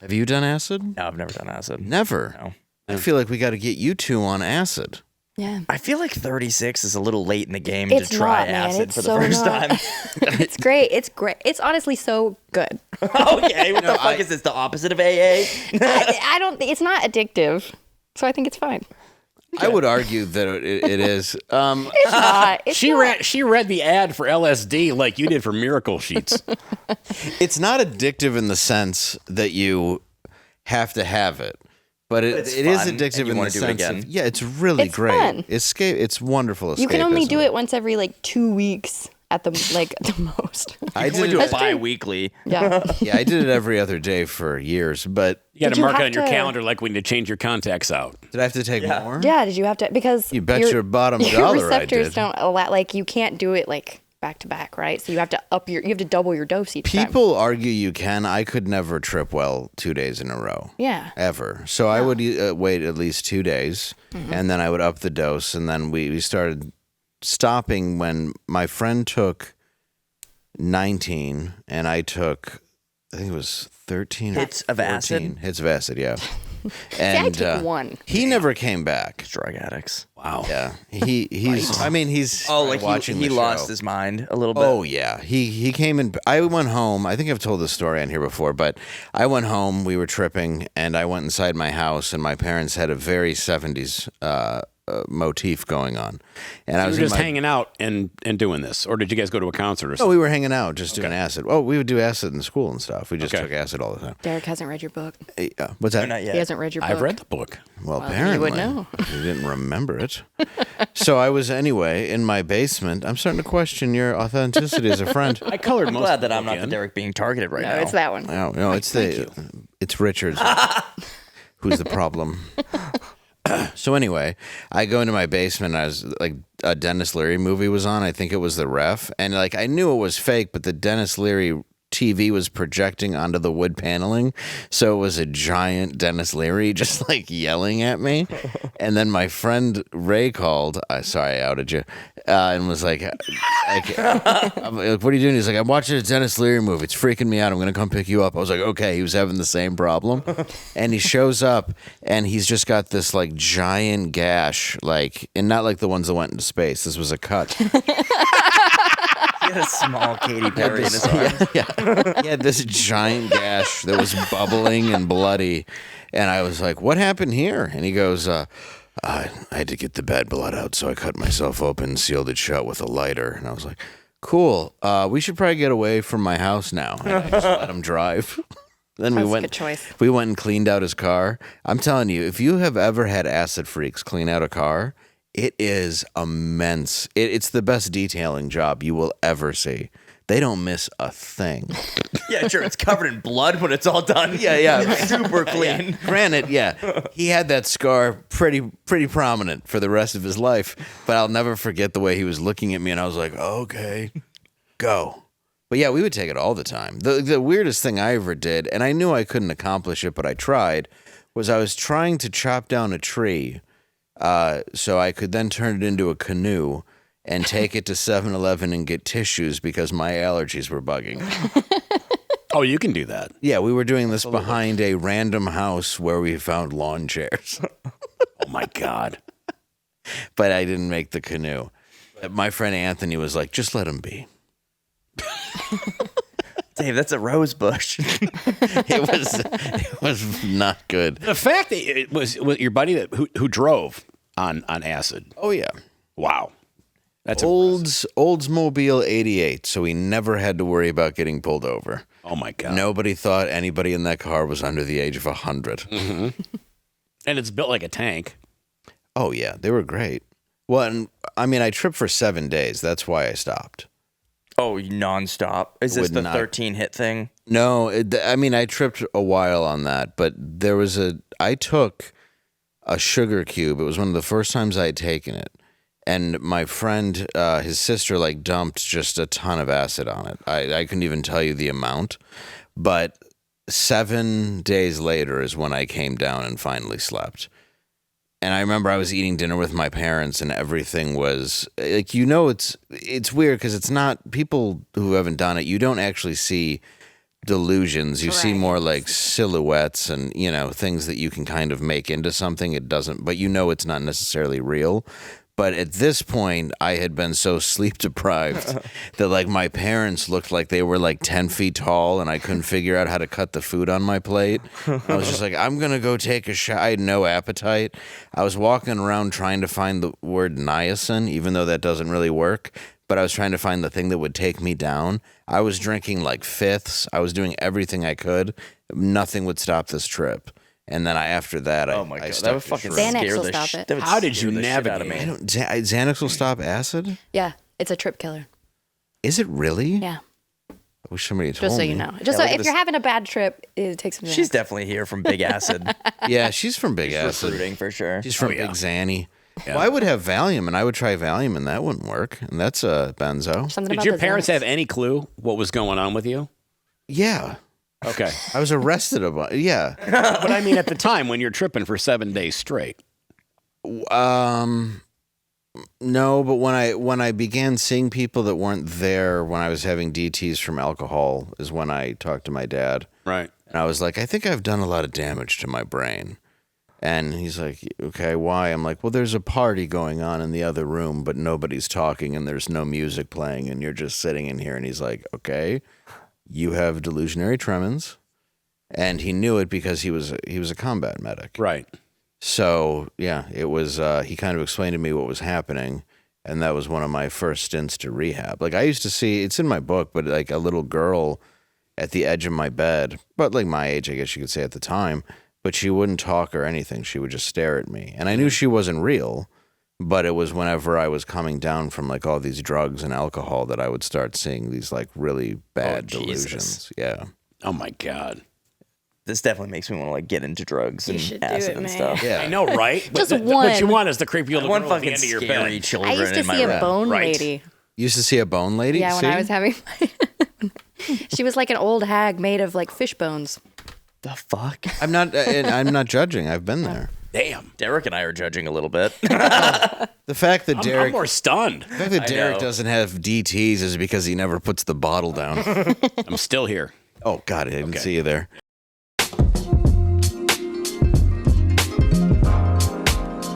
Have you done acid? No, I've never done acid. Never. No. I feel like we got to get you two on acid. Yeah. I feel like 36 is a little late in the game It's to try not, man. acid It's for the so first not. time. It's great. It's great. It's honestly so good. Okay, what the fuck is this? The opposite of AA? I don't think it's not addictive, so I think it's fine. I would argue that it is. It's not. It's not. She read the ad for LSD like you did for Miracle Sheets. It's not addictive in the sense that you have to have it. But it is fun, addictive and you in wanna the do it sense again. of, yeah, it's really It's great. fun. It's wonderful escapism. You can only do it once every 2 weeks at the most. I You only did do it. it bi-weekly. Yeah. Yeah, I did it every other day for years. But You got Did to you mark it have on your to- calendar like when you change your contacts out. did I have to take more? Yeah. Did you have to? Because You bet your bottom your dollar I receptors did. don't allow. You can't do it back to back, right? So you have to you have to double your dose each time. People argue you can. I could never trip well 2 days in a row. Yeah. Ever. So I would wait at least 2 days, and then I would up the dose, and then we started stopping when my friend took 19, and I took, I think it was 13 Hits or of 14 acid? hits of acid, yeah. I took one. He never came back. Drug addicts. Wow. Yeah, he's. I mean, he's. Oh, like watching he the lost show. his mind a little bit. Oh yeah, he came in. I went home. I think I've told this story on here before, but I went home. We were tripping, and I went inside my house, and my parents had a very 70s motif going on, and I You was were just in my, hanging out and doing this, or did you guys go to a concert or Oh, something? we were hanging out, just doing acid. Oh, we would do acid in school and stuff. We just Okay. took acid all the time. Derek hasn't read your book. What's that? Not He yet. hasn't read your book. I've read the book. Well, Well, apparently you would know. you didn't remember it. So I was anyway in my basement. I'm starting to question your authenticity as a friend. I colored I'm most glad of the that I'm book not the in. Derek being targeted right No, now. it's that one. No, it's Richard's who's the problem. So anyway, I go into my basement. And I was like, a Dennis Leary movie was on. I think it was The Ref, and I knew it was fake, but the Dennis Leary TV was projecting onto the wood paneling, so it was a giant Dennis Leary just yelling at me. And then my friend Ray called. Sorry, I outed you, and was like, I'm like, "What are you doing?" He's like, "I'm watching a Dennis Leary movie. It's freaking me out. I'm gonna come pick you up." I was like, "Okay." He was having the same problem, and he shows up, and he's just got this giant gash, and not like the ones that went into space. This was a cut. He had a small Katy Perry in his arm. Yeah. He had this giant gash that was bubbling and bloody. And I was like, "What happened here?" And he goes, I had to get the bad blood out, so I cut myself open, sealed it shut with a lighter. And I was like, "Cool. We should probably get away from my house now." And I just let him drive. Then That's we a went. good choice. We went and cleaned out his car. I'm telling you, if you have ever had acid freaks clean out a car, it is immense. It's the best detailing job you will ever see. They don't miss a thing. Yeah, sure. It's covered in blood when it's all done. Yeah. Super clean. Granted, yeah, he had that scar pretty prominent for the rest of his life. But I'll never forget the way he was looking at me, and I was like, "Okay, go." But yeah, we would take it all the time. The weirdest thing I ever did, and I knew I couldn't accomplish it, but I tried, was I was trying to chop down a tree so I could then turn it into a canoe and take it to 7-Eleven and get tissues because my allergies were bugging. Oh, you can do that. Yeah, we were doing this behind a random house where we found lawn chairs. Oh my God. But I didn't make the canoe. My friend Anthony was like, "Just let him be." Dave, that's a rose bush. It was not good. The fact that it was your buddy who drove on acid. Oh yeah. Wow. That's impressive. Oldsmobile 88, so we never had to worry about getting pulled over. Oh my God. Nobody thought anybody in that car was under the age of 100. Mm-hmm. And it's built like a tank. Oh yeah, they were great. Well, and, I mean, I tripped for 7 days. That's why I stopped. Oh, nonstop. Is this Would the not- 13 hit thing? No, I tripped a while on that, but I took a sugar cube. It was one of the first times I had taken it. And my friend, his sister, dumped just a ton of acid on it. I couldn't even tell you the amount. But 7 days later is when I came down and finally slept. And I remember I was eating dinner with my parents, and everything was it's weird because it's not, people who haven't done it, you don't actually see delusions. You see Right. more like silhouettes and, you know, things that you can kind of make into something. It doesn't, but you know it's not necessarily real. But at this point, I had been so sleep deprived that like my parents looked like they were like 10 feet tall and I couldn't figure out how to cut the food on my plate. I was just like, I'm going to go take a shot. I had no appetite. I was walking around trying to find the word niacin, even though that doesn't really work. But I was trying to find the thing that would take me down. I was drinking like fifths. I was doing everything I could. Nothing would stop this trip. And then after that, Oh my I god, stuck that would to fucking shrooms. Xanax scare will the stop sh- it. that would How did scare you the shit out of navigate? me. Xanax will stop acid? Yeah, it's a trip killer. Is it really? Yeah, I wish somebody told just so me. you know. Just look so at if this- you're having a bad trip, it takes some. She's Xanax. definitely here from Big Acid. Yeah, she's from Big Acid. Recruiting for sure. She's from yeah. Big Zanny. Well, I would have Valium, and I would try Valium, and that wouldn't work. And that's a benzo. Something Did about your the parents Xanax. have any clue what was going on with you? Yeah. Okay. I was arrested about yeah. But I mean, at the time when you're tripping for 7 days straight. No, but when I began seeing people that weren't there when I was having DTs from alcohol is when I talked to my dad. Right. And I was like, I think I've done a lot of damage to my brain. And he's like, okay, why? I'm like, well, there's a party going on in the other room, but nobody's talking and there's no music playing and you're just sitting in here. And he's like, okay, you have delusionary tremens. And he knew it because he was a combat medic. Right. So, yeah, it was, he kind of explained to me what was happening. And that was one of my first stints to rehab. Like I used to see, it's in my book, but like a little girl at the edge of my bed, but like my age, I guess you could say at the time, but she wouldn't talk or anything. She would just stare at me. And I knew she wasn't real, but it was whenever I was coming down from like all these drugs and alcohol that I would start seeing these like really bad Jesus. delusions. Yeah. Oh my God. This definitely makes me want to like get into drugs and should do acid it, and man. stuff. Yeah. I know, right? Just What you one. want is the creepy little One girl at the fucking end of your scary bed. children I used to in my see a room. bone Right. lady. Used to see a bone lady? Yeah, when I See? was having. She was like an old hag made of like fish bones. The fuck? I'm not judging. I've been there. Damn. Derek and I are judging a little bit. The fact that I'm Derek more stunned. The fact that I Derek know. doesn't have DTs is because he never puts the bottle down. I'm still here. Oh, God, I didn't see you there.